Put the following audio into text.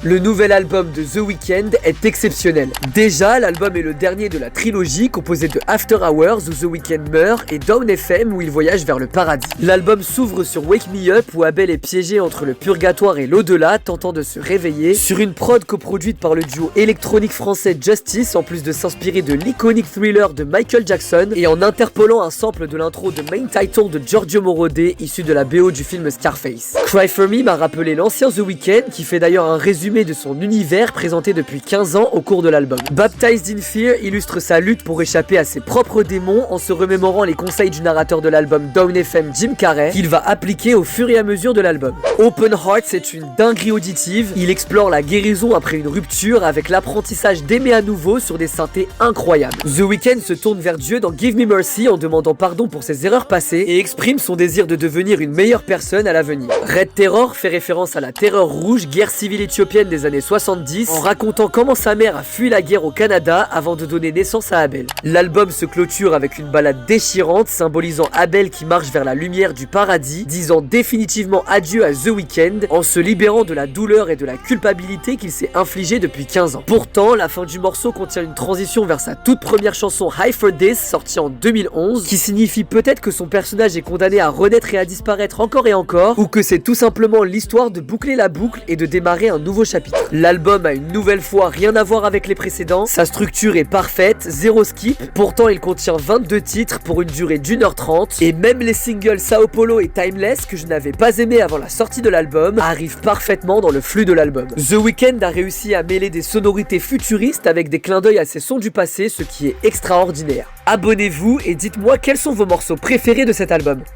Le nouvel album de The Weeknd est exceptionnel. Déjà, l'album est le dernier de la trilogie composée de After Hours où The Weeknd meurt et Dawn FM où il voyage vers le paradis. L'album s'ouvre sur Wake Me Up où Abel est piégé entre le purgatoire et l'au-delà, tentant de se réveiller, sur une prod coproduite par le duo électronique français Justice, en plus de s'inspirer de l'iconique Thriller de Michael Jackson et en interpolant un sample de l'intro de Main Title de Giorgio Moroder issu de la BO du film Scarface. Cry For Me m'a rappelé l'ancien The Weeknd qui fait d'ailleurs un résumé de son univers présenté depuis 15 ans au cours de l'album. Baptized in Fear illustre sa lutte pour échapper à ses propres démons en se remémorant les conseils du narrateur de l'album Dawn FM, Jim Carrey, qu'il va appliquer au fur et à mesure de l'album. Open Heart, c'est une dinguerie auditive. Il explore la guérison après une rupture avec l'apprentissage d'aimer à nouveau sur des synthés incroyables. The Weeknd se tourne vers Dieu dans Give Me Mercy en demandant pardon pour ses erreurs passées et exprime son désir de devenir une meilleure personne à l'avenir. Red Terror fait référence à la Terreur rouge, guerre civile éthiopienne des années 70, en racontant comment sa mère a fui la guerre au Canada avant de donner naissance à Abel. L'album se clôture avec une ballade déchirante symbolisant Abel qui marche vers la lumière du paradis, disant définitivement adieu à The Weeknd en se libérant de la douleur et de la culpabilité qu'il s'est infligée depuis 15 ans. Pourtant, la fin du morceau contient une transition vers sa toute première chanson High For This, sortie en 2011, qui signifie peut-être que son personnage est condamné à renaître et à disparaître encore et encore, ou que c'est tout simplement l'histoire de boucler la boucle et de démarrer un nouveau chapitre. L'album a une nouvelle fois rien à voir avec les précédents, sa structure est parfaite, zéro skip, pourtant il contient 22 titres pour une durée d'1h30, et même les singles Sao Paulo et Timeless, que je n'avais pas aimé avant la sortie de l'album, arrivent parfaitement dans le flux de l'album. The Weeknd a réussi à mêler des sonorités futuristes avec des clins d'œil à ses sons du passé, ce qui est extraordinaire. Abonnez-vous et dites-moi quels sont vos morceaux préférés de cet album.